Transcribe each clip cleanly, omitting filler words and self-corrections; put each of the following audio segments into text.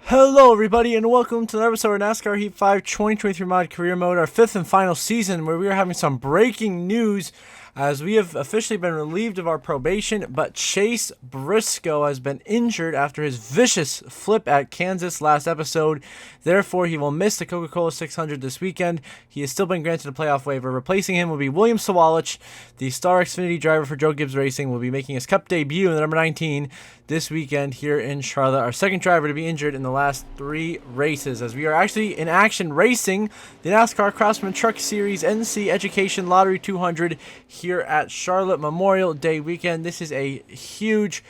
Hello everybody and welcome to another episode of NASCAR Heat 5 2023 Mod Career Mode, our 5th and final season where we are having some breaking news as we have officially been relieved of our probation, but Chase Briscoe has been injured after his vicious flip at Kansas last episode. Therefore, he will miss the Coca-Cola 600 this weekend. He has still been granted a playoff waiver. Replacing him will be William Sawalich, the Star Xfinity driver for Joe Gibbs Racing, will be making his Cup debut in the number 19 this weekend here in Charlotte. Our second driver to be injured in the last 3 races, as we are actually in action racing the NASCAR Craftsman Truck Series NC Education Lottery 200 here at Charlotte Memorial Day weekend. This is a huge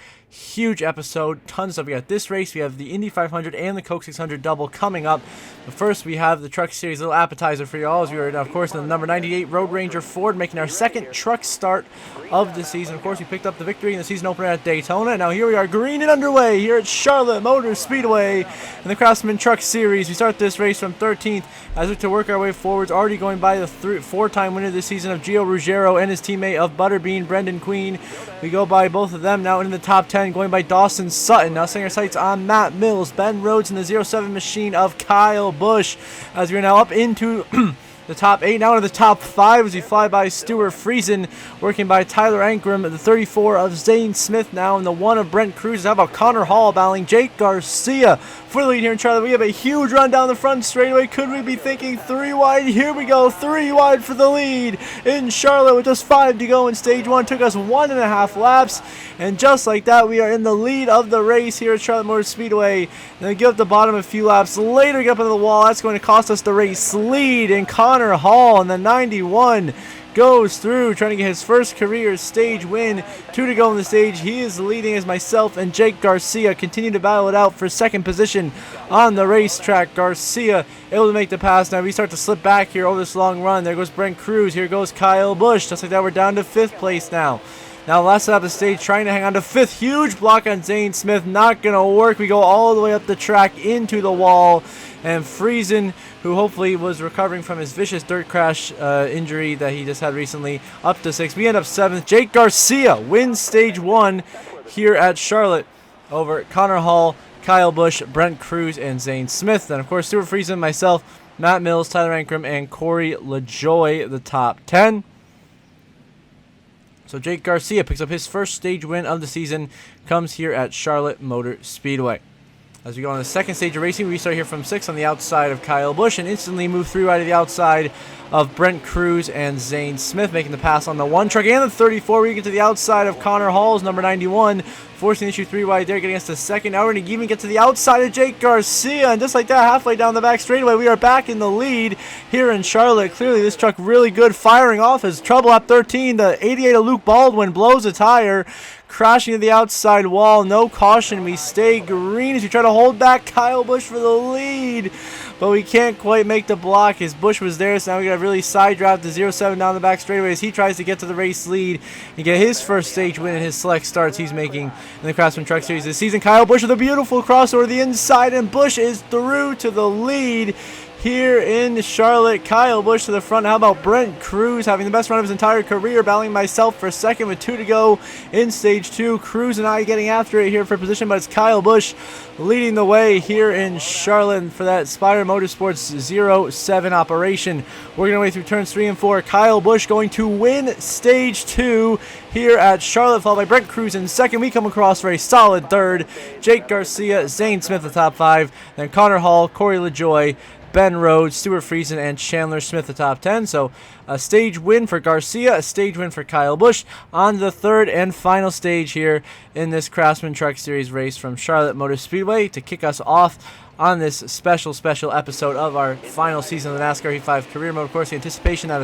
episode. Tons of stuff. We got this race, we have the Indy 500 and the Coke 600 double coming up. But first, we have the Truck Series little appetizer for y'all, as we are, of course, in the number 98 Road Ranger Ford, making our second truck start of the season. Of course, we picked up the victory in the season opener at Daytona. Now here we are, green and underway here at Charlotte Motor Speedway in the Craftsman Truck Series. We start this race from 13th as we look to work our way forwards, already going by the 4-time winner this season of Gio Ruggiero and his teammate of Butterbean, Brendan Queen. We go by both of them now in the top 10, going by Dawson Sutton. Now setting our sights on Matt Mills, Ben Rhodes, and the 07 machine of Kyle Busch, as we're now up into the top 8, now into the top 5 as we fly by Stuart Friesen, working by Tyler Ankrum, the 34 of Zane Smith now, and the 1 of Brent Cruz. How about Connor Hall battling Jake Garcia for the lead here in Charlotte? We have a huge run down the front straightaway. Could we be thinking 3 wide? Here we go, 3 wide for the lead in Charlotte with just 5 to go in stage 1. Took us 1.5 laps, and just like that, we are in the lead of the race here at Charlotte Motor Speedway. And then give up the bottom a few laps later, get up into the wall. That's going to cost us the race lead, and Connor Hall in the 91 goes through, trying to get his first career stage win. 2 to go in the stage. He is leading as myself and Jake Garcia continue to battle it out for second position on the racetrack. Garcia able to make the pass. Now we start to slip back here over this long run. There goes Brent Cruz. Here goes Kyle Busch. Just like that, we're down to 5th place now. Now last lap of the stage, trying to hang on to 5th. Huge block on Zane Smith. Not going to work. We go all the way up the track into the wall. And Friesen, who hopefully was recovering from his vicious dirt crash injury that he just had recently, up to 6th. We end up 7th. Jake Garcia wins stage 1 here at Charlotte over Connor Hall, Kyle Busch, Brent Cruz, and Zane Smith. Then, of course, Stuart Friesen, myself, Matt Mills, Tyler Ankrum, and Corey LaJoie, the top 10. So Jake Garcia picks up his first stage win of the season, comes here at Charlotte Motor Speedway. As we go on the second stage of racing, we start here from 6th on the outside of Kyle Busch and instantly move 3 right to the outside of Brent Cruz and Zane Smith, making the pass on the 1 truck and the 34. We get to the outside of Connor Hall's number 91, forcing the issue 3 wide there, getting us to 2nd. Now we're going to even get to the outside of Jake Garcia, and just like that, halfway down the back straightaway, we are back in the lead here in Charlotte. Clearly, this truck really good, firing off his trouble lap 13. The 88 of Luke Baldwin blows a tire, crashing to the outside wall. No caution. We stay green as we try to hold back Kyle Busch for the lead, but we can't quite make the block as Busch was there. So now we got to really side drive the 07 down the back straightaway as he tries to get to the race lead and get his first stage win in his select starts he's making in the Craftsman Truck Series this season. Kyle Busch with a beautiful crossover to the inside, and Busch is through to the lead here in Charlotte. Kyle Busch to the front. How about Brent Cruz having the best run of his entire career, battling myself for 2nd with 2 to go in stage 2. Cruz and I getting after it here for position, but it's Kyle Busch leading the way here in Charlotte for that Spire Motorsports 07 operation. Working our way through turns 3 and 4. Kyle Busch going to win stage 2 here at Charlotte, followed by Brent Cruz in 2nd. We come across for a solid 3rd. Jake Garcia, Zane Smith the top 5, then Connor Hall, Corey LaJoie, Ben Rhodes, Stuart Friesen, and Chandler Smith, the top 10. So a stage win for Garcia, a stage win for Kyle Busch on the 3rd and final stage here in this Craftsman Truck Series race from Charlotte Motor Speedway to kick us off on this special episode of our final season of the NASCAR Heat 5 Career Mode. Of course, the anticipation at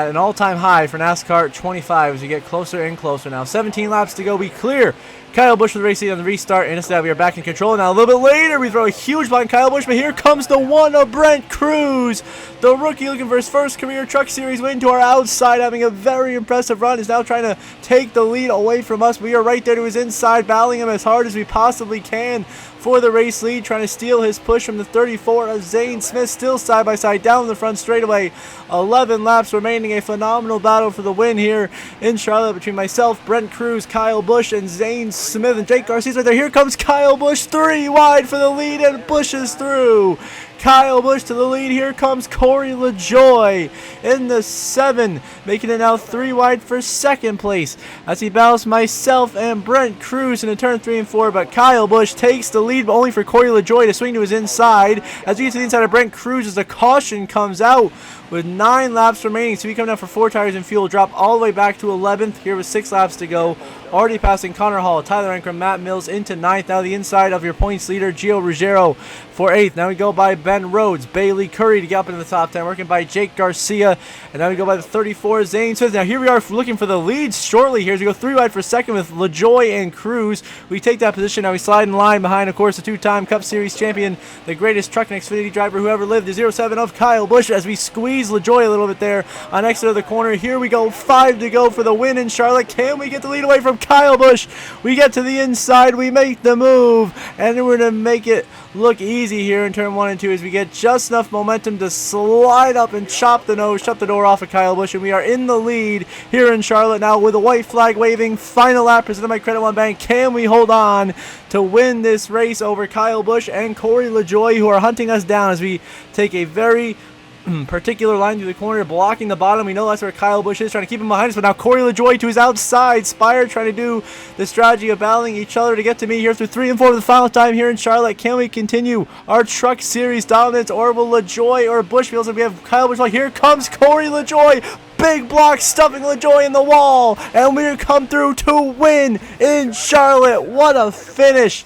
an all-time high for NASCAR 25 as we get closer and closer now. 17 laps to go. We clear Kyle Busch with the race lead on the restart, and instead we are back in control. Now a little bit later, we throw a huge block on Kyle Busch, but here comes the 1 of Brent Cruz. The rookie looking for his first career Truck Series win to our outside, having a very impressive run, is now trying to take the lead away from us. We are right there to his inside, battling him as hard as we possibly can for the race lead, trying to steal his push from the 34 of Zane Smith, still side by side down the front straightaway. 11 11 laps remaining. A phenomenal battle for the win here in Charlotte between myself, Brent Cruz, Kyle Busch, and Zane Smith. And Jake Garcia's right there. Here comes Kyle Busch, 3 wide for the lead, and Busch is through. Kyle Busch to the lead. Here comes Corey LaJoie in the 7, making it now 3 wide for second place as he battles myself and Brent Cruz in turn 3 and 4. But Kyle Busch takes the lead, but only for Corey LaJoie to swing to his inside. As we get to the inside of Brent Cruz, as the caution comes out with 9 laps remaining. So we come down for 4 tires and fuel, drop all the way back to 11th here with 6 laps to go. Already passing Connor Hall, Tyler Ankrum, Matt Mills into 9th. Now the inside of your points leader, Gio Ruggiero, for 8th. Now we go by Ben Rhodes, Bailey Curry to get up into the top 10, working by Jake Garcia. And now we go by the 34, Zane Smith. Now here we are looking for the leads shortly here as we go 3 wide for second with LaJoie and Cruz. We take that position. Now we slide in line behind, of course, the 2-time Cup Series champion, the greatest truck and Xfinity driver who ever lived, the 07 of Kyle Busch, as we squeeze LaJoie a little bit there on exit of the corner. Here we go, 5 to go for the win in Charlotte. Can we get the lead away from Kyle Busch? We get to the inside, we make the move, and we're going to make it look easy here in turn 1 and 2 as we get just enough momentum to slide up and chop the door off of Kyle Busch, and we are in the lead here in Charlotte now with a white flag waving. Final lap presented by Credit One Bank. Can we hold on to win this race over Kyle Busch and Corey LaJoie, who are hunting us down as we take a very particular line through the corner, blocking the bottom? We know that's where Kyle Busch is, trying to keep him behind us, but now Corey LaJoie to his outside. Spire trying to do the strategy of battling each other to get to me here through 3 and 4 for the final time here in Charlotte. Can we continue our Truck Series dominance, or will LaJoie or Busch be able to? We have Kyle Busch. Here comes Corey LaJoie. Big block stuffing LaJoie in the wall, and we come through to win in Charlotte. What a finish.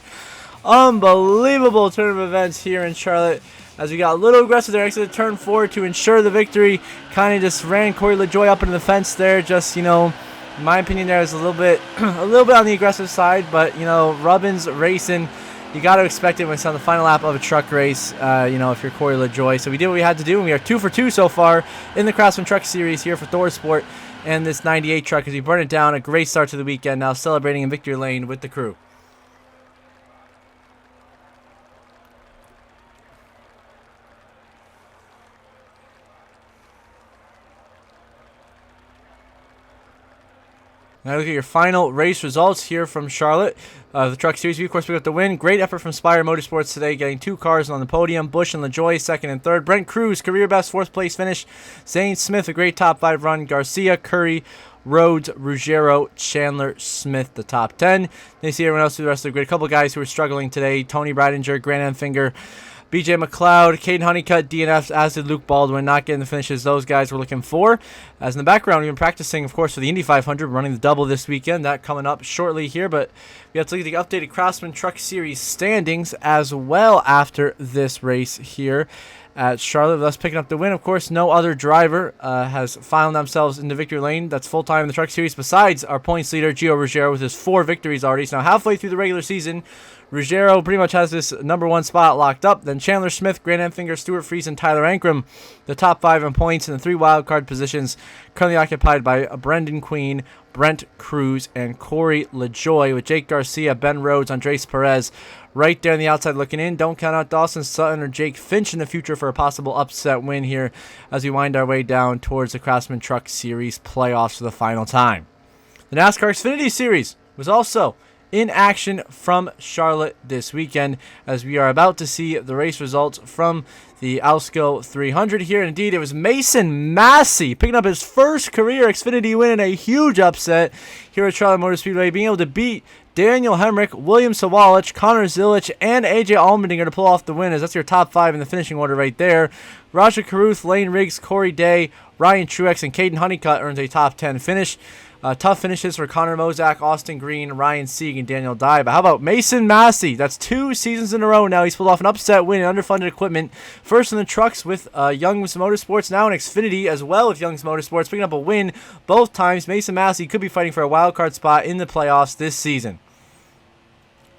Unbelievable turn of events here in Charlotte as we got a little aggressive there, exited turn 4 to ensure the victory. Kind of just ran Corey LaJoie up into the fence there. Just, in my opinion, there was a little bit on the aggressive side, but Rubbins racing, you got to expect it when it's on the final lap of a truck race. If you're Corey LaJoie, so we did what we had to do, and we are 2 for 2 so far in the Craftsman Truck Series here for Thor Sport and this 98 truck as we burn it down. A great start to the weekend. Now celebrating in victory lane with the crew. Now look at your final race results here from Charlotte. The Truck Series, we of course picked up the win. Great effort from Spire Motorsports today, getting 2 cars on the podium. Busch and LaJoie second and third. Brent Cruz, career best 4th place finish. Zane Smith, a great top 5 run. Garcia, Curry, Rhodes, Ruggiero, Chandler, Smith, the top 10. Then you see everyone else through the rest of the grid. A couple guys who were struggling today. Tony Breidinger, Grant Enfinger, BJ McLeod, Caden Honeycutt, DNFs, as did Luke Baldwin, not getting the finishes those guys were looking for. As in the background, we've been practicing, of course, for the Indy 500, running the double this weekend. That coming up shortly here, but we have to look at the updated Craftsman Truck Series standings as well after this race here at Charlotte, thus picking up the win. Of course, no other driver has found themselves in the victory lane that's full-time in the Truck Series besides our points leader, Gio Ruggiero, with his 4 victories already. So now halfway through the regular season, Ruggiero pretty much has this number 1 spot locked up. Then Chandler Smith, Grant Enfinger, Stuart Friese, and Tyler Ankrum, the top 5 in points, and the 3 wildcard positions currently occupied by Brendan Queen, Brent Cruz, and Corey LaJoie, with Jake Garcia, Ben Rhodes, Andres Perez right there on the outside looking in. Don't count out Dawson Sutton or Jake Finch in the future for a possible upset win here as we wind our way down towards the Craftsman Truck Series playoffs for the final time. The NASCAR Xfinity Series was also in action from Charlotte this weekend as we are about to see the race results from the Alsco 300 here. And indeed, it was Mason Massey picking up his first career Xfinity win in a huge upset here at Charlotte Motor Speedway, being able to beat Daniel Hemrick, William Sawalich, Connor Zilich, and AJ Allmendinger to pull off the win, as that's your top 5 in the finishing order right there. Raja Caruth, Lane Riggs, Corey Day, Ryan Truex, and Caden Honeycutt earns a top 10 finish. Tough finishes for Connor Mozak, Austin Green, Ryan Sieg, and Daniel Dye. But how about Mason Massey? That's 2 seasons in a row now. He's pulled off an upset win in underfunded equipment. First in the trucks with Young's Motorsports, now in Xfinity as well with Young's Motorsports, picking up a win both times. Mason Massey could be fighting for a wild card spot in the playoffs this season.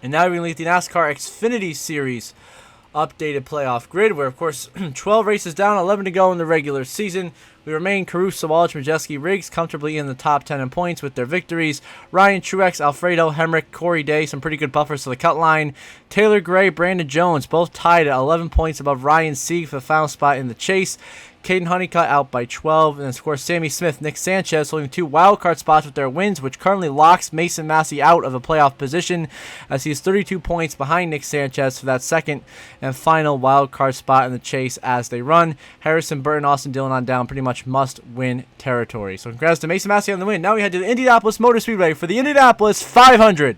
And now we're going to look at the NASCAR Xfinity Series updated playoff grid, where, of course, 12 races down, 11 to go in the regular season. We remain Caruth, Sawalich, Majeski, Riggs comfortably in the top 10 in points with their victories. Ryan Truex, Alfredo, Hemrick, Corey Day, some pretty good buffers to the cut line. Taylor Gray, Brandon Jones, both tied at 11 points above Ryan Sieg for the final spot in the chase. Caden Honeycutt out by 12. And, of course, Sammy Smith, Nick Sanchez holding 2 wildcard spots with their wins, which currently locks Mason Massey out of a playoff position as he is 32 points behind Nick Sanchez for that second and final wildcard spot in the chase as they run. Harrison Burton, Austin Dillon on down, pretty much must-win territory. So congrats to Mason Massey on the win. Now we head to the Indianapolis Motor Speedway for the Indianapolis 500.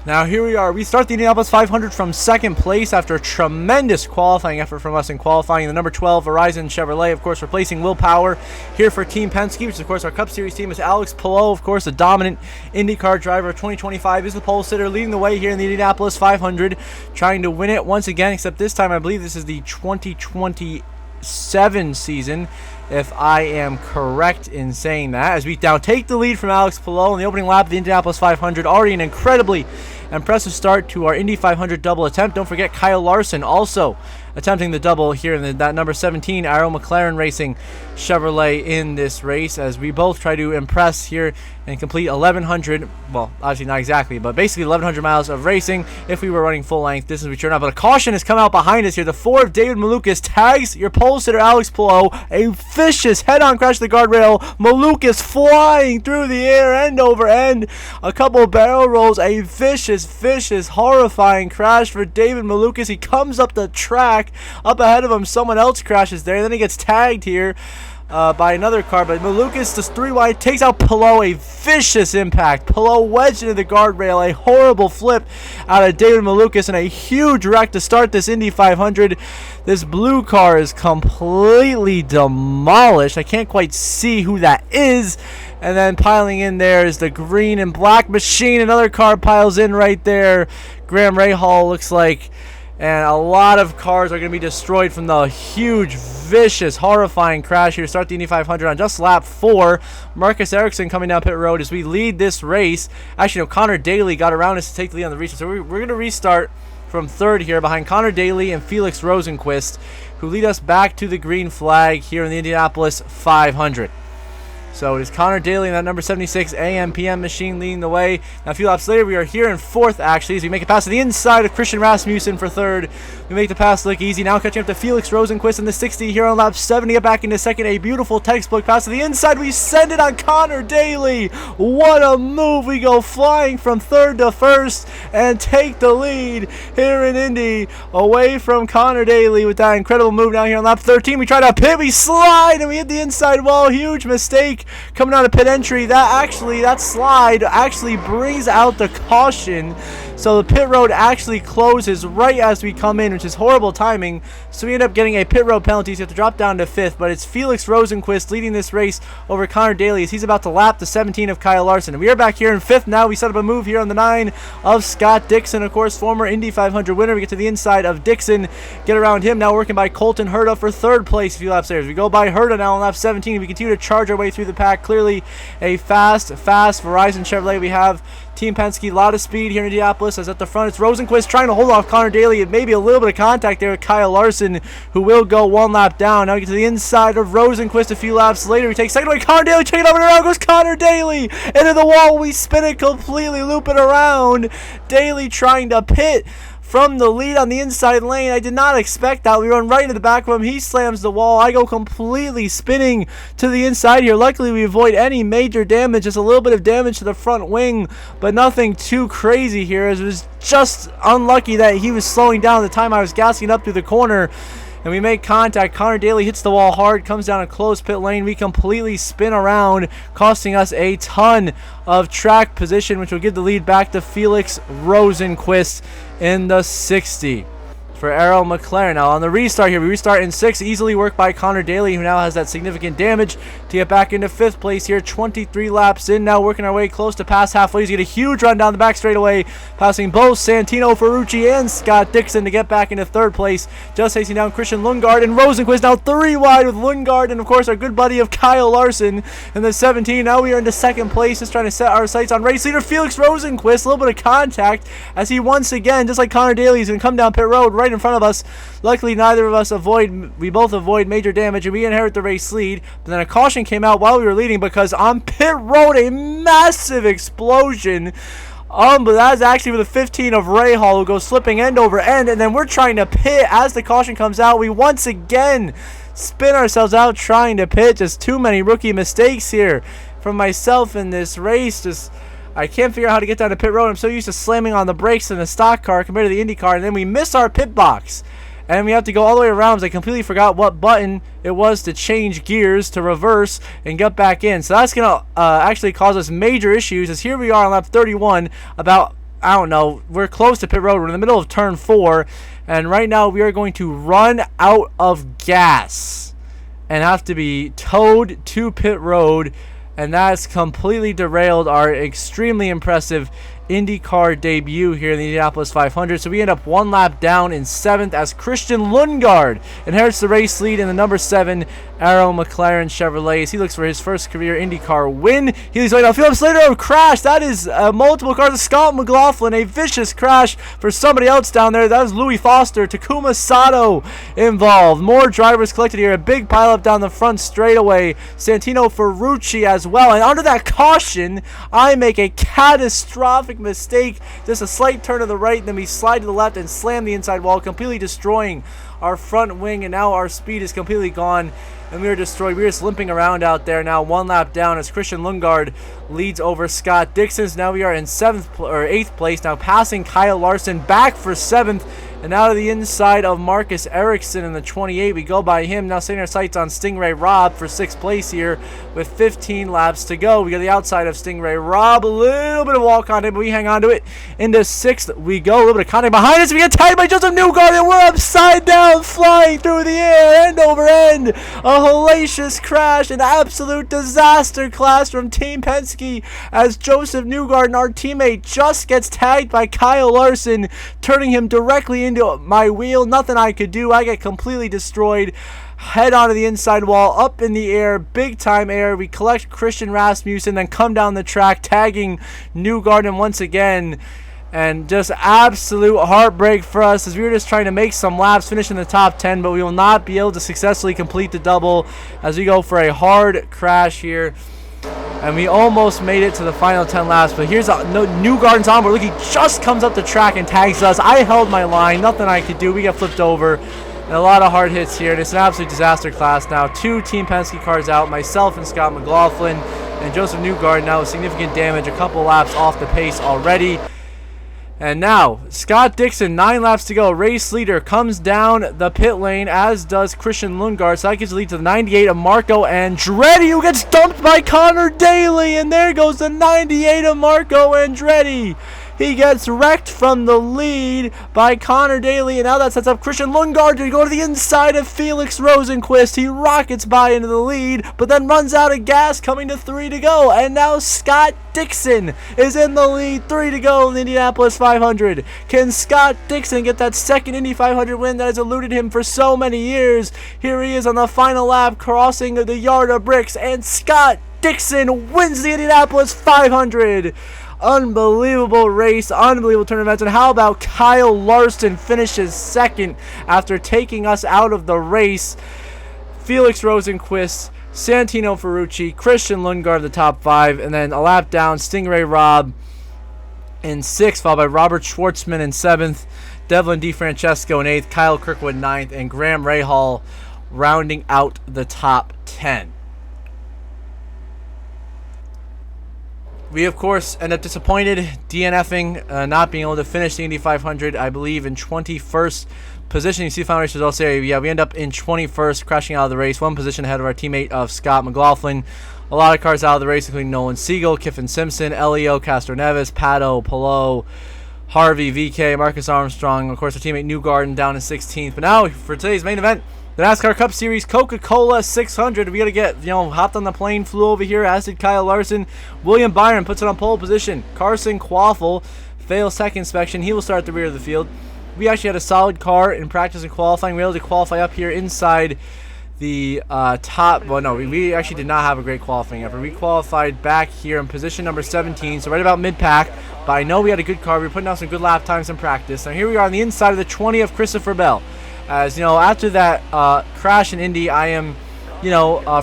Now here we are. We start the Indianapolis 500 from second place after a tremendous qualifying effort from us in qualifying. The number 12 Verizon Chevrolet, of course, replacing Will Power here for Team Penske, which, of course, our Cup Series team is Alex Palou, of course, a dominant IndyCar driver. 2025 is the pole sitter, leading the way here in the Indianapolis 500, trying to win it once again, except this time I believe this is the 2027 season, if I am correct in saying that, as we now take the lead from Alex Palou in the opening lap of the Indianapolis 500. Already an incredibly impressive start to our Indy 500 double attempt. Don't forget Kyle Larson also attempting the double here in that number 17 Arrow McLaren Racing Chevrolet in this race, as we both try to impress here and complete 1,100, well, obviously not exactly, but basically 1,100 miles of racing if we were running full length. This is we turn out, but a caution has come out behind us here. The 4 of David Malukas tags your pole sitter Alex Palou. A vicious head-on crash to the guardrail. Malukas flying through the air end over end. A couple barrel rolls. A vicious, horrifying crash for David Malukas. He comes up the track. Up ahead of him, someone else crashes there. Then he gets tagged here by another car, but Malukas just 3 wide, takes out Palou. A vicious impact. Palou wedged into the guardrail. A horrible flip out of David Malukas and a huge wreck to start this Indy 500. This blue car is completely demolished. I can't quite see who that is. And then piling in there is the green and black machine. Another car piles in right there. Graham Rahal looks like. And a lot of cars are going to be destroyed from the huge, vicious, horrifying crash here. Start the Indy 500 on just lap 4. Marcus Ericsson coming down pit road as we lead this race. Actually, no, Connor Daly got around us to take the lead on the restart. So we're going to restart from third here behind Connor Daly and Felix Rosenquist, who lead us back to the green flag here in the Indianapolis 500. So it is Connor Daly and that number 76 AM/PM machine leading the way. Now a few laps later, we are here in fourth, actually, as we make it past to the inside of Christian Rasmussen for third. We make the pass look easy. Now catching up to Felix Rosenquist in the 60 here on lap 70. Get back into second. A beautiful textbook pass to the inside. We send it on Connor Daly. What a move. We go flying from third to first and take the lead here in Indy away from Connor Daly with that incredible move down here on lap 13. We try to pit. We slide and we hit the inside wall. Huge mistake coming out of pit entry. That slide actually brings out the caution, so the pit road actually closes right as we come in, which is horrible timing. So we end up getting a pit road penalty, so you have to drop down to fifth. But it's Felix Rosenquist leading this race over Connor Daly as he's about to lap the 17 of Kyle Larson. And we are back here in fifth now. We set up a move here on the 9 of Scott Dixon, of course, former Indy 500 winner. We get to the inside of Dixon, get around him, now working by Colton Herta for third place a few laps there. As we go by Herta now on lap 17, we continue to charge our way through the pack. Clearly a fast Verizon Chevrolet. We have Team Penske, a lot of speed here in Indianapolis, as at the front it's Rosenquist trying to hold off Connor Daly, and maybe a little bit of contact there with Kyle Larson, who will go one lap down. Now we get to the inside of Rosenquist a few laps later. We take second away. Connor Daly, check it over and around goes Connor Daly into the wall. We spin it completely, loop it around. Daly trying to pit from the lead on the inside lane. I did not expect that. We run right into the back of him. He slams the wall. I go completely spinning to the inside here. Luckily, we avoid any major damage. Just a little bit of damage to the front wing, but nothing too crazy here. It was just unlucky that he was slowing down at the time I was gassing up through the corner. And we make contact. Connor Daly hits the wall hard, comes down a closed pit lane. We completely spin around, costing us a ton of track position, which will give the lead back to Felix Rosenquist in the 60 for Arrow McLaren. Now on the restart here, we restart in 6th, easily worked by Connor Daly, who now has that significant damage to get back into 5th place here. 23 laps in now, working our way close to past halfway. You get a huge run down the back straightaway, passing both Santino Ferrucci and Scott Dixon to get back into 3rd place. Just chasing down Christian Lundgaard and Rosenquist now 3 wide with Lundgaard and of course our good buddy of Kyle Larson in the 17. Now we are into 2nd place, just trying to set our sights on race leader Felix Rosenquist. A little bit of contact as he once again, just like Connor Daly, is going to come down pit road right in front of us. Luckily, neither of us we both avoid major damage, and we inherit the race lead. But then a caution came out while we were leading, because on pit road, a massive explosion But that's actually with the 15 of Ray Hall, who goes slipping end over end, and then we're trying to pit as the caution comes out. We once again spin ourselves out trying to pit. Just too many rookie mistakes here from myself in this race. I can't figure out how to get down to pit road. I'm so used to slamming on the brakes in the stock car compared to the Indy car, and then we miss our pit box. And we have to go all the way around because I completely forgot what button it was to change gears to reverse and get back in. So that's going to actually cause us major issues, as here we are on lap 31 about, I don't know, we're close to pit road. We're in the middle of turn 4. And right now we are going to run out of gas and have to be towed to pit road. And that's completely derailed our extremely impressive IndyCar debut here in the Indianapolis 500. So we end up one lap down in 7th as Christian Lundgaard inherits the race lead in the number 7 Arrow McLaren Chevrolet as he looks for his first career IndyCar win. He leads right now. Philip Slater crash. That is multiple cars of Scott McLaughlin. A vicious crash for somebody else down there. That was Louis Foster. Takuma Sato involved. More drivers collected here. A big pileup down the front straightaway. Santino Ferrucci as well. And under that caution, I make a catastrophic mistake. Just a slight turn to the right, and then we slide to the left and slam the inside wall, completely destroying our front wing, and now our speed is completely gone and we are destroyed. We're just limping around out there now, one lap down as Christian Lundgaard leads over Scott Dixon. Now we are in 8th place, now passing Kyle Larson back for 7th. And out of the inside of Marcus Ericsson in the 28, we go by him. Now setting our sights on Stingray Robb for 6th place here with 15 laps to go. We go to the outside of Stingray Robb. A little bit of wall contact, but we hang on to it. Into 6th we go. A little bit of contact behind us. We get tagged by Joseph Newgarden, and we're upside down, flying through the air, end over end. A hellacious crash, an absolute disaster clash from Team Penske as Joseph Newgarden, our teammate, just gets tagged by Kyle Larson, turning him directly into my wheel. Nothing I could do. I get completely destroyed. Head onto the inside wall, up in the air, big time air. We collect Christian Rasmussen, then come down the track, tagging Newgarden once again. And just absolute heartbreak for us as we were just trying to make some laps, finish in the top 10, but we will not be able to successfully complete the double as we go for a hard crash here. And we almost made it to the final 10 laps, but here's Newgarden's onboard. Look, he just comes up the track and tags us. I held my line, nothing I could do. We got flipped over, and a lot of hard hits here, and it's an absolute disaster class now. 2 Team Penske cars out, myself and Scott McLaughlin, and Joseph Newgarden now with significant damage, a couple laps off the pace already. And now, Scott Dixon, 9 laps to go. Race leader comes down the pit lane, as does Christian Lundgaard. So that gives the lead to the 98 of Marco Andretti, who gets dumped by Connor Daly. And there goes the 98 of Marco Andretti. He gets wrecked from the lead by Connor Daly, and now that sets up Christian Lundgaard to go to the inside of Felix Rosenqvist. He rockets by into the lead, but then runs out of gas, coming to 3 to go. And now Scott Dixon is in the lead, 3 to go in the Indianapolis 500. Can Scott Dixon get that second Indy 500 win that has eluded him for so many years? Here he is on the final lap, crossing the yard of bricks, and Scott Dixon wins the Indianapolis 500. Unbelievable race, unbelievable turn of events. And how about Kyle Larson finishes 2nd after taking us out of the race? Felix Rosenqvist, Santino Ferrucci, Christian Lundgaard the top 5, and then a lap down, Stingray Robb in 6th, followed by Robert Schwartzman in 7th, Devlin DeFrancesco in 8th, Kyle Kirkwood 9th, and Graham Rahal rounding out the top 10. We, of course, end up disappointed, DNFing, not being able to finish the Indy 500, I believe, in 21st position. You see the final race results there. Yeah, we end up in 21st, crashing out of the race, 1 position ahead of our teammate of Scott McLaughlin. A lot of cars out of the race, including Nolan Siegel, Kiffin Simpson, Elio Castroneves, Pato, Palou, Harvey, VK, Marcus Armstrong, of course, our teammate Newgarden down in 16th. But now, for today's main event, the NASCAR Cup Series Coca-Cola 600. We got to get, hopped on the plane, flew over here, as did Kyle Larson. William Byron puts it on pole position. Carson Quaffle fails tech inspection. He will start at the rear of the field. We actually had a solid car in practice and qualifying. We were able to qualify up here inside the top. Well, no, we actually did not have a great qualifying effort. We qualified back here in position number 17, so right about mid-pack. But I know we had a good car. We were putting out some good lap times in practice. Now here we are on the inside of the 20 of Christopher Bell. As after that crash in Indy, I am,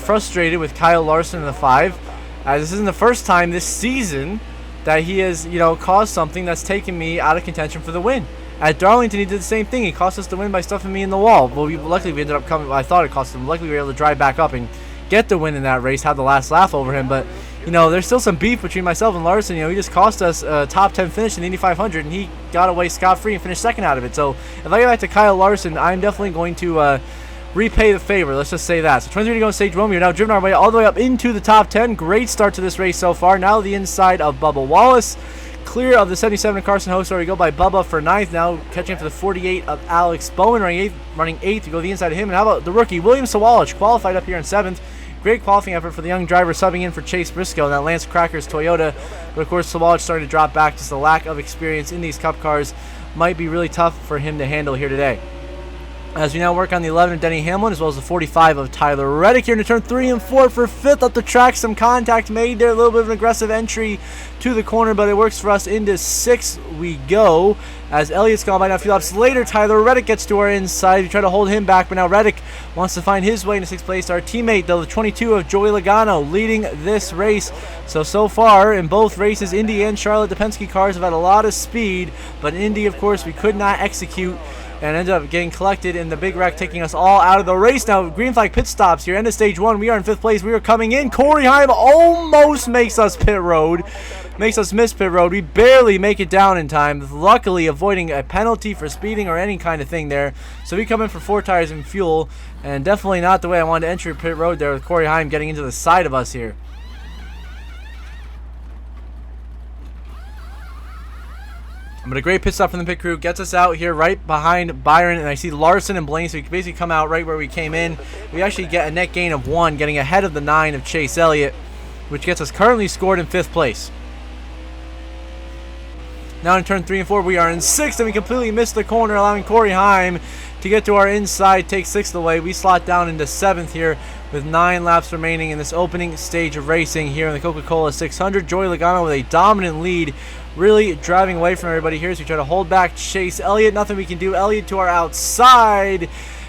frustrated with Kyle Larson in the 5. As this isn't the first time this season that he has, caused something that's taken me out of contention for the win. At Darlington, he did the same thing. He cost us the win by stuffing me in the wall. Well, luckily we ended up coming. I thought it cost him. Luckily we were able to drive back up and get the win in that race. Had the last laugh over him, but there's still some beef between myself and Larson. He just cost us a top 10 finish in the Indy 500, and he got away scot-free and finished second out of it. So if I get back to Kyle Larson, I'm definitely going to repay the favor. Let's just say that. So 23 to go in stage 1. We are now driven our way all the way up into the top 10. Great start to this race so far. Now the inside of Bubba Wallace. Clear of the 77 of Carson Hoster. We go by Bubba for 9th. Now catching up to the 48 of Alex Bowman, running 8th. We go the inside of him. And how about the rookie, William Sawalich, qualified up here in 7th. Great qualifying effort for the young driver, subbing in for Chase Briscoe in that Lance Crackers Toyota. But of course, Sawalich starting to drop back. Just the lack of experience in these Cup cars might be really tough for him to handle here today. As we now work on the 11 of Denny Hamlin, as well as the 45 of Tyler Reddick here into turn 3 and 4 for 5th up the track. Some contact made there, a little bit of an aggressive entry to the corner, but it works for us. Into 6th we go. As Elliott's gone by now a few laps later, Tyler Reddick gets to our inside. We try to hold him back, but now Reddick wants to find his way into 6th place. Our teammate, though, the 22 of Joey Logano, leading this race. So far in both races, Indy and Charlotte, the Penske cars have had a lot of speed, but in Indy, of course, we could not execute and ended up getting collected in the big wreck, taking us all out of the race. Now, green flag pit stops here. End of stage 1. We are in 5th place. We are coming in. Corey Heim almost makes us pit road. Makes us miss pit road. We barely make it down in time, luckily avoiding a penalty for speeding or any kind of thing there. So we come in for 4 tires and fuel, and definitely not the way I wanted to enter pit road there with Corey Heim getting into the side of us here. But a great pit stop from the pit crew gets us out here right behind Byron, and I see Larson and Blaine, so we can basically come out right where we came in. We actually get a net gain of 1, getting ahead of the 9 of Chase Elliott, which gets us currently scored in 5th place. Now in turn 3 and 4, we are in 6th, and we completely missed the corner, allowing Corey Heim to get to our inside, take 6th away. We slot down into 7th here with 9 laps remaining in this opening stage of racing here in the Coca-Cola 600. Joey Logano with a dominant lead, really driving away from everybody here as we try to hold back Chase Elliott. Nothing we can do. Elliott to our outside.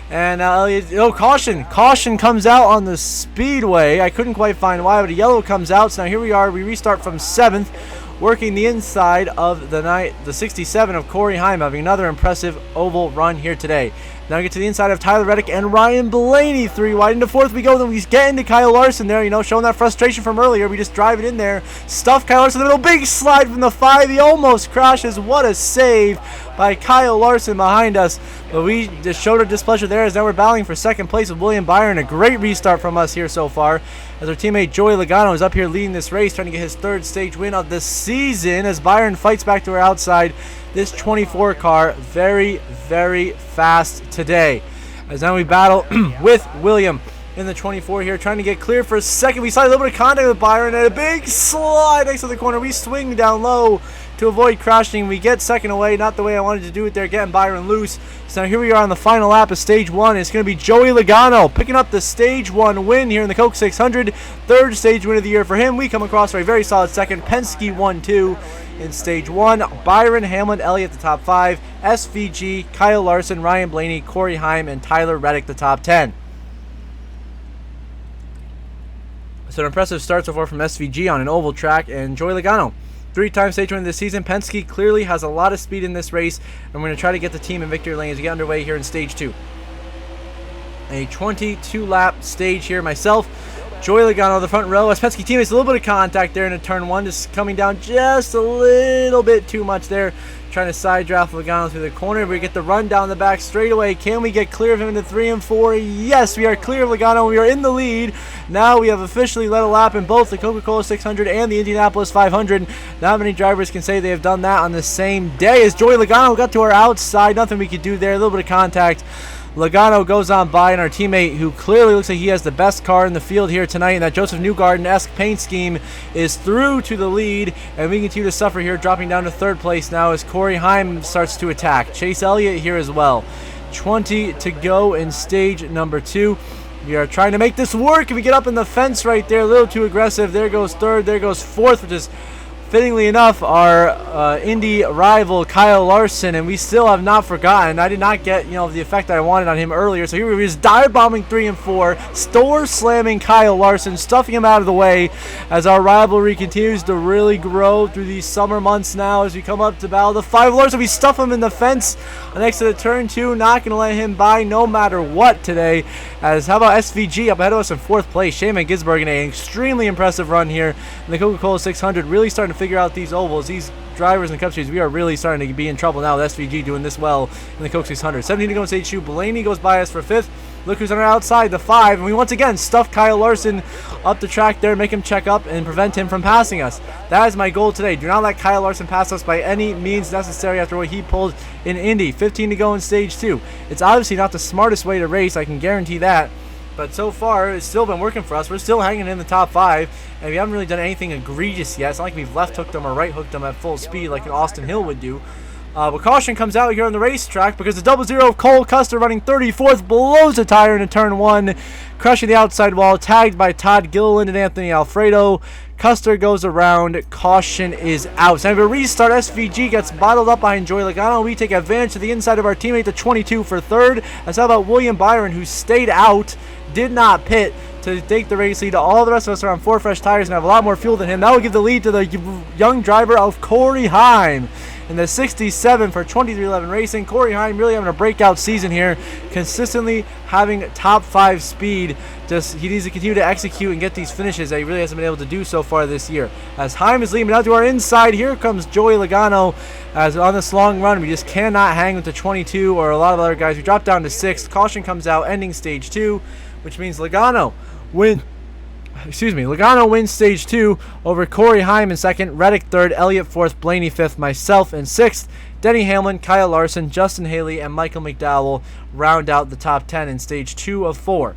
And Elliott, caution. Caution comes out on the speedway. I couldn't quite find why, but a yellow comes out. So now here we are. We restart from 7th, working the inside of the 67 of Corey Heim, having another impressive oval run here today. Now we get to the inside of Tyler Reddick and Ryan Blaney. 3 wide into 4th we go. Then we get into Kyle Larson there, showing that frustration from earlier. We just drive it in there. Stuff Kyle Larson in the middle. Big slide from the 5. He almost crashes. What a save by Kyle Larson behind us. But we just showed our displeasure there as now we're battling for 2nd place with William Byron. A great restart from us here so far, as our teammate Joey Logano is up here leading this race, trying to get his 3rd stage win of the season as Byron fights back to our outside. This 24 car very, very fast today. As now we battle with William in the 24 here, trying to get clear for a second. We saw a little bit of contact with Byron and a big slide next to the corner. We swing down low to avoid crashing. We get 2nd away, not the way I wanted to do it there, getting Byron loose. So now here we are on the final lap of stage 1. It's going to be Joey Logano picking up the stage 1 win here in the Coke 600. 3rd stage win of the year for him. We come across for a very solid 2nd. Penske 1-2 in stage 1. Byron, Hamlin, Elliott the top 5. SVG, Kyle Larson, Ryan Blaney, Corey Heim, and Tyler Reddick the top 10. So an impressive start so far from SVG on an oval track, and Joey Logano, 3-time stage winner this season. Penske clearly has a lot of speed in this race, and we're going to try to get the team in victory lane as we get underway here in stage 2. A 22-lap stage here. Myself, Joey Logano, the front row. As Penske teammates, a little bit of contact there in turn 1, just coming down just a little bit too much there. Trying to side draft Logano through the corner. We get the run down the back straightaway. Can we get clear of him into 3 and 4? Yes, we are clear of Logano. We are in the lead. Now we have officially led a lap in both the Coca-Cola 600 and the Indianapolis 500. Not many drivers can say they have done that on the same day. As Joey Logano got to our outside, nothing we could do there. A little bit of contact. Logano goes on by, and our teammate, who clearly looks like he has the best car in the field here tonight, and that Joseph Newgarden-esque paint scheme, is through to the lead, and we continue to suffer here, dropping down to 3rd place now as Corey Heim starts to attack. Chase Elliott here as well. 20 to go in stage number 2. We are trying to make this work, and we get up in the fence right there, a little too aggressive. There goes 3rd, there goes 4th, which is fittingly enough, our Indy rival Kyle Larson, and we still have not forgotten. I did not get, the effect that I wanted on him earlier. So here we just dive bombing 3 and 4, store slamming Kyle Larson, stuffing him out of the way as our rivalry continues to really grow through these summer months now as we come up to battle the 5 Larson. We stuff him in the fence next to the turn 2, not going to let him by no matter what today. As how about SVG up ahead of us in 4th place? Shaman Gisberg in an extremely impressive run here in the Coca-Cola 600, really starting to figure out these ovals, these drivers in the Cup Series. We are really starting to be in trouble now with SVG doing this well in the Coke 600. 17 to go in stage 2. Blaney goes by us for 5th. Look who's on our outside, the 5. And we once again stuff Kyle Larson up the track there, make him check up and prevent him from passing us. That is my goal today. Do not let Kyle Larson pass us by any means necessary after what he pulled in Indy. 15 to go in stage 2. It's obviously not the smartest way to race, I can guarantee that. But so far, it's still been working for us. We're still hanging in the top 5, and we haven't really done anything egregious yet. It's not like we've left hooked them or right hooked them at full speed like an Austin Hill would do. But caution comes out here on the racetrack because the 00 of Cole Custer running 34th blows a tire into turn 1, crushing the outside wall, tagged by Todd Gilliland and Anthony Alfredo. Custer goes around. Caution is out. So a restart. SVG gets bottled up behind Joey Logano. We take advantage of the inside of our teammate, the 22 for 3rd. That's how about William Byron, who stayed out, did not pit to take the race lead. All the rest of us are on 4 fresh tires and have a lot more fuel than him. That will give the lead to the young driver of Corey Heim in the 67 for 2311 Racing. Corey Heim really having a breakout season here, consistently having top 5 speed. Just he needs to continue to execute and get these finishes that he really hasn't been able to do so far this year. As Heim is leading out to our inside, here comes Joey Logano. As on this long run, we just cannot hang with the 22 or a lot of other guys. We drop down to 6th. Caution comes out, ending stage 2, which means Logano wins stage 2 over Corey Heim in 2nd, Reddick 3rd, Elliott 4th, Blaney 5th, myself in 6th. Denny Hamlin, Kyle Larson, Justin Haley, and Michael McDowell round out the top 10 in stage 2 of 4.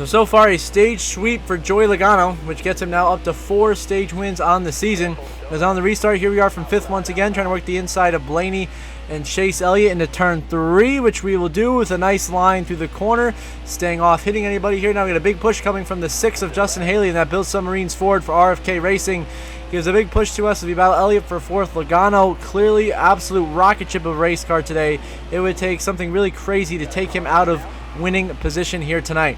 So far a stage sweep for Joey Logano, which gets him now up to 4 stage wins on the season. As on the restart, here we are from 5th once again, trying to work the inside of Blaney and Chase Elliott into turn 3, which we will do with a nice line through the corner, staying off hitting anybody here. Now we got a big push coming from the 6 of Justin Haley, and that Bill Submarines Ford for RFK Racing gives a big push to us as we battle Elliott for 4th. Logano, clearly absolute rocket ship of a race car today. It would take something really crazy to take him out of winning position here tonight.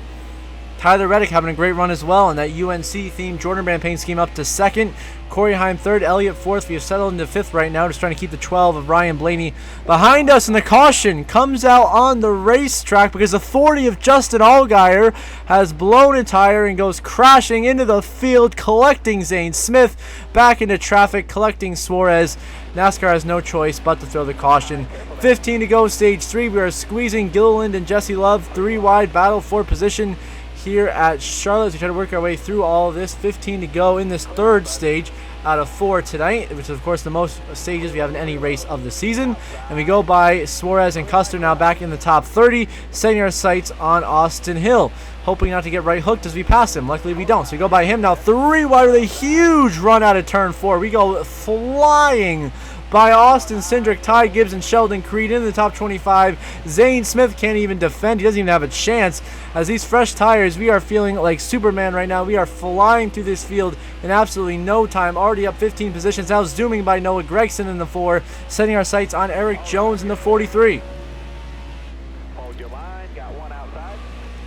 Tyler Reddick having a great run as well in that UNC-themed Jordan Brand paint scheme up to 2nd. Corey Heim 3rd, Elliott 4th. We have settled into 5th right now, just trying to keep the 12 of Ryan Blaney behind us. And the caution comes out on the racetrack because the 40 of Justin Allgaier has blown a tire and goes crashing into the field, collecting Zane Smith back into traffic, collecting Suarez. NASCAR has no choice but to throw the caution. 15 to go, stage 3. We are squeezing Gilliland and Jesse Love 3 wide, battle for position here at Charlotte. We try to work our way through all of this. 15 to go in this 3rd stage out of 4 tonight, which is of course the most stages we have in any race of the season. And we go by Suarez and Custer now back in the top 30, setting our sights on Austin Hill, hoping not to get right hooked as we pass him. Luckily we don't. So we go by him now 3 wide with a huge run out of turn 4. We go flying by Austin Cindric, Ty Gibbs, and Sheldon Creed in the top 25. Zane Smith can't even defend. He doesn't even have a chance. As these fresh tires, we are feeling like Superman right now. We are flying through this field in absolutely no time. Already up 15 positions. Now zooming by Noah Gregson in the 4, setting our sights on Eric Jones in the 43.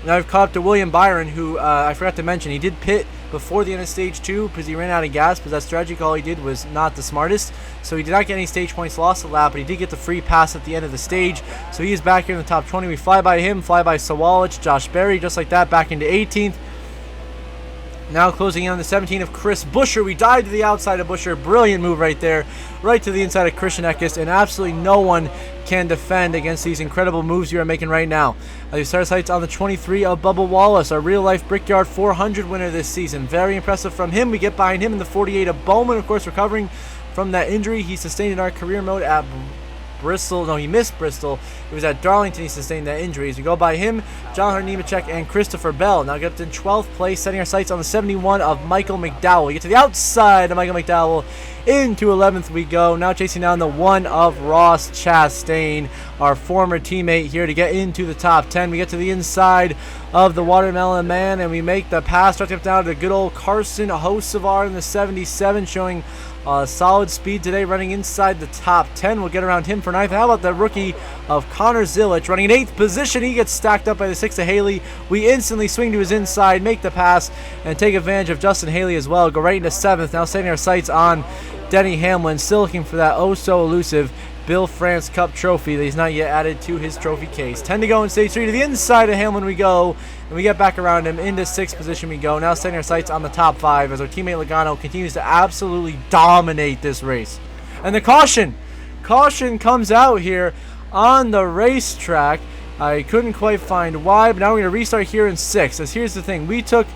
Now I've caught up to William Byron, who I forgot to mention, he did pit before the end of stage 2 because he ran out of gas, but that strategy call he did was not the smartest. So he did not get any stage points, lost a lap, but he did get the free pass at the end of the stage. So he is back here in the top 20. We fly by him, fly by Sawalich, Josh Berry, just like that, back into 18th. Now closing in on the 17 of Chris Buescher. We dive to the outside of Buescher. Brilliant move right there. Right to the inside of Christian Eckes. And absolutely no one can defend against these incredible moves you are making right now. As we start sights on the 23 of Bubba Wallace, our real-life Brickyard 400 winner this season. Very impressive from him. We get behind him in the 48 of Bowman, of course, recovering from that injury he sustained in our career mode at Bristol. No, he missed Bristol. It was at Darlington he sustained that injury. As we go by him, John Nemechek and Christopher Bell. Now get up to 12th place, setting our sights on the 71 of Michael McDowell. We get to the outside of Michael McDowell Into 11th we go. Now chasing down the one of Ross Chastain, our former teammate here, to get into the top 10. We get to the inside of the Watermelon Man, and we make the pass right up down to good old Carson Hocevar in the 77, showing solid speed today, running inside the top 10. We'll get around him for 9th. How about the rookie of Connor Zilic running in 8th position? He gets stacked up by the 6 of Haley. We instantly swing to his inside, make the pass, and take advantage of Justin Haley as well. Go right into 7th. Now setting our sights on Denny Hamlin, still looking for that oh-so-elusive Bill France Cup trophy that he's not yet added to his trophy case. 10 to go in stage 3. To the inside of Hamlin we go, and we get back around him. Into 6th position we go. Now setting our sights on the top 5 as our teammate Logano continues to absolutely dominate this race. And the caution comes out here on the racetrack. I couldn't quite find why, but now we're going to restart here in 6th. As here's the thing, we took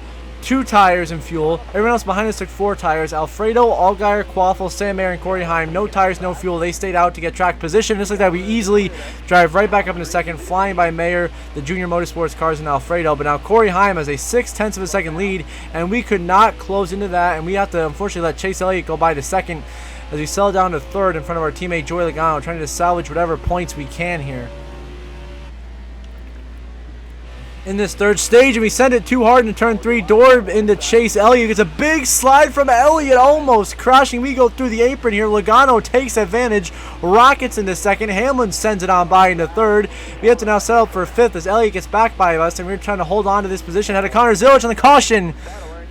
2 tires and fuel. Everyone else behind us took 4 tires. Alfredo, Allgaier, Quaffle, Sam Mayer, and Corey Heim, no tires, no fuel. They stayed out to get track position. Just like that, we easily drive right back up into 2nd, flying by Mayer, the Junior Motorsports cars, and Alfredo. But now Corey Heim has a 0.6 of a second lead, and we could not close into that, and we have to unfortunately let Chase Elliott go by to 2nd as we settle down to 3rd in front of our teammate Joey Logano, trying to salvage whatever points we can here in this 3rd stage, and we send it too hard into turn 3. Door into Chase Elliott. It's a big slide from Elliott, almost crashing. We go through the apron here. Logano takes advantage, rockets into 2nd. Hamlin sends it on by into 3rd. We have to now set up for 5th as Elliott gets back by us, and we're trying to hold on to this position. Had a Connor Zilic on the caution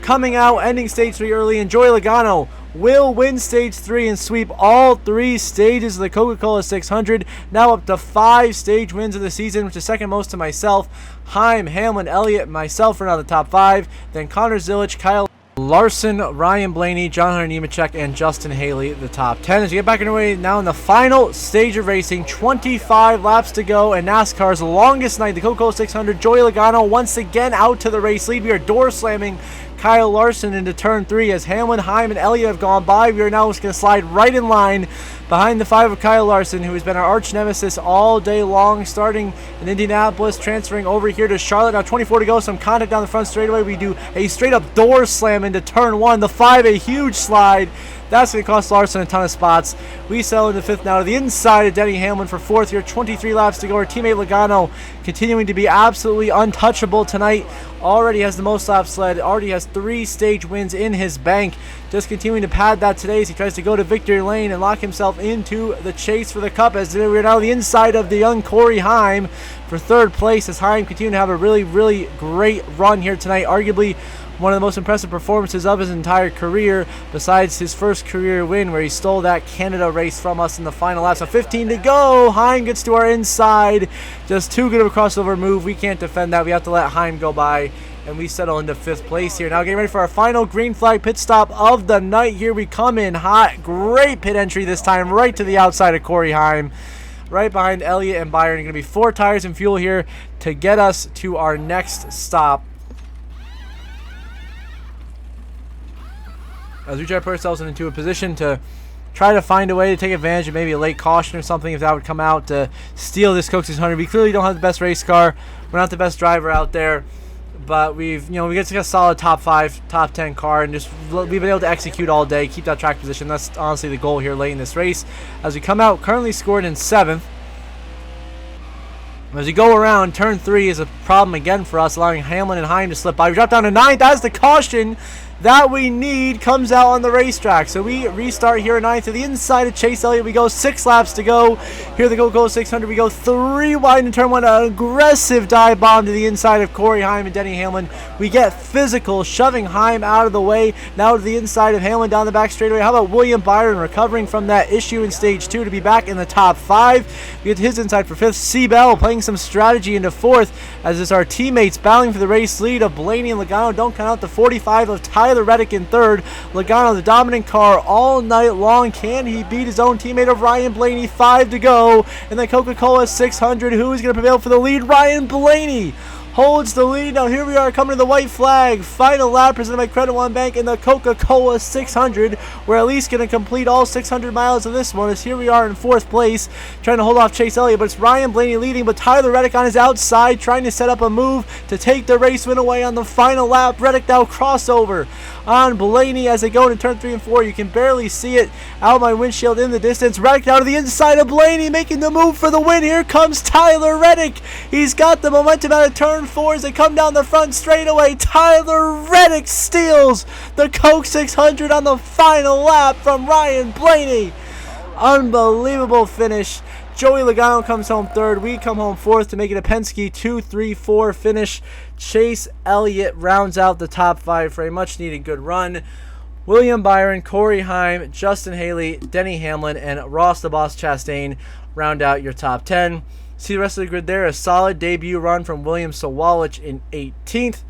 coming out, ending stage 3 early, and Joey Logano will win stage 3 and sweep all 3 stages of the Coca-Cola 600. Now up to 5 stage wins of the season, which is second most to myself. Heim, Hamlin, Elliott, myself are now the top 5. Then Connor Zilic, Kyle Larson, Ryan Blaney, John Hunter Nemechek, and Justin Haley, the top 10. As we get back underway now in the final stage of racing, 25 laps to go, and NASCAR's longest night, the Coca-Cola 600. Joey Logano once again out to the race lead. We are door slamming Kyle Larson into turn 3 as Hamlin, Heim, and Elliott have gone by. We are now just going to slide right in line behind the 5 of Kyle Larson, who has been our arch nemesis all day long, starting in Indianapolis, transferring over here to Charlotte. Now 24 to go, some contact down the front straightaway. We do a straight up door slam into turn 1. The 5, a huge slide. That's going to cost Larson a ton of spots. We settle into 5th now to the inside of Denny Hamlin for 4th here. 23 laps to go. Our teammate Logano continuing to be absolutely untouchable tonight. Already has the most laps led. Already has 3 stage wins in his bank. Just continuing to pad that today as he tries to go to victory lane and lock himself into the chase for the cup. As we're now on the inside of the young Corey Heim for 3rd place, as Heim continuing to have a really, really great run here tonight. Arguably one of the most impressive performances of his entire career, besides his first career win where he stole that Canada race from us in the final lap. So 15 to go. Heim gets to our inside. Just too good of a crossover move. We can't defend that. We have to let Heim go by, and we settle into 5th place here. Now getting ready for our final green flag pit stop of the night. Here we come in hot. Great pit entry this time, right to the outside of Corey Heim, right behind Elliott and Byron. Going to be 4 tires and fuel here to get us to our next stop, as we try to put ourselves into a position to try to find a way to take advantage of maybe a late caution or something, if that would come out to steal this Coke 600. We clearly don't have the best race car. We're not the best driver out there, but we get to get a solid top 5, top 10 car, and just we've been able to execute all day, keep that track position. That's honestly the goal here late in this race. As we come out, currently scored in 7th. As we go around, turn 3 is a problem again for us, allowing Hamlin and Heim to slip by. We drop down to 9th. That's the caution that we need comes out on the racetrack. So we restart here at 9th to the inside of Chase Elliott. We go 6 laps to go. Here at the Coca-Cola 600, we go 3 wide in turn 1. An aggressive dive bomb to the inside of Corey Heim and Denny Hamlin. We get physical, shoving Heim out of the way. Now to the inside of Hamlin down the back straightaway. How about William Byron recovering from that issue in stage 2 to be back in the top 5? We get his inside for 5th. C. Bell playing some strategy into 4th, as is our teammates battling for the race lead of Blaney and Logano. Don't count out the 45 of Tyler Reddick in 3rd. Logano, the dominant car all night long. Can he beat his own teammate of Ryan Blaney? 5 to go in the Coca-Cola 600. Who is going to prevail for the lead? Ryan Blaney holds the lead. Now here we are coming to the white flag. Final lap presented by Credit One Bank in the Coca-Cola 600. We're at least going to complete all 600 miles of this one, as here we are in 4th place, trying to hold off Chase Elliott, but it's Ryan Blaney leading, but Tyler Reddick on his outside, trying to set up a move to take the race win away on the final lap. Reddick now crossover on Blaney as they go into turn 3 and 4. You can barely see it out my windshield in the distance. Reddick now to the inside of Blaney, making the move for the win. Here comes Tyler Reddick. He's got the momentum out of turn 4 as they come down the front straightaway. Tyler Reddick steals the Coke 600 on the final lap from Ryan Blaney. Unbelievable finish. Joey Logano comes home third. We come home fourth to make it a Penske 2-3-4 finish. Chase Elliott rounds out the top 5 for a much-needed good run. William Byron, Corey Heim, Justin Haley, Denny Hamlin, and Ross the Boss Chastain round out your top 10. See the rest of the grid there. A solid debut run from William Sawalich in 18th.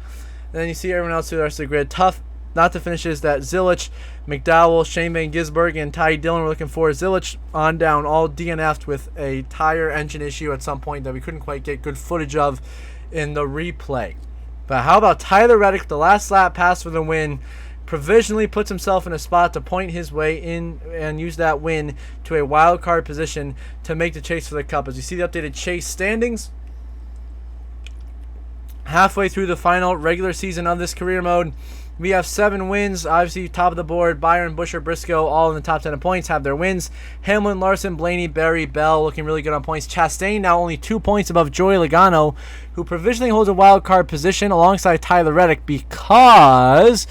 And then you see everyone else through the rest of the grid. Tough not to finish is that Zilich, McDowell, Shane Van Gisbergen, and Ty Dillon were looking for. Zilich on down, all DNF'd with a tire engine issue at some point that we couldn't quite get good footage of in the replay. But how about Tyler Reddick, the last lap pass for the win, provisionally puts himself in a spot to point his way in and use that win to a wild card position to make the chase for the Cup. As you see the updated chase standings, halfway through the final regular season of this career mode, we have 7 wins. Obviously, top of the board, Byron, Buescher, Briscoe, all in the top 10 of points, have their wins. Hamlin, Larson, Blaney, Berry, Bell looking really good on points. Chastain now only 2 points above Joey Logano, who provisionally holds a wild card position alongside Tyler Reddick because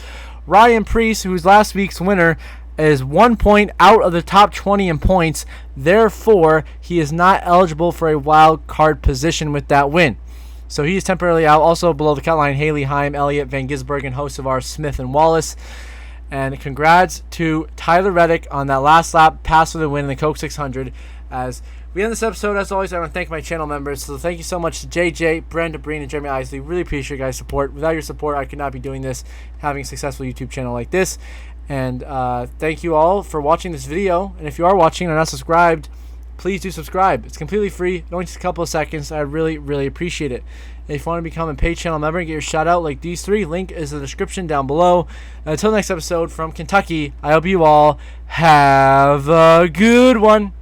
Ryan Preece, who's last week's winner, is 1 point out of the top 20 in points. Therefore, he is not eligible for a wild card position with that win. So he is temporarily out. Also below the cut line, Haley, Heim, Elliott, Van Gisbergen, Hocevar, Smith, and Wallace. And congrats to Tyler Reddick on that last lap pass for the win in the Coke 600. As we end this episode, as always, I want to thank my channel members. So thank you so much to JJ, Brenda Breen, and Jeremy Isley. Really appreciate your guys' support. Without your support, I could not be doing this, having a successful YouTube channel like this. And thank you all for watching this video. And if you are watching and are not subscribed, please do subscribe. It's completely free. It only takes a couple of seconds. I really, really appreciate it. And if you want to become a paid channel member and get your shout out like these 3, link is in the description down below. And until next episode from Kentucky, I hope you all have a good one.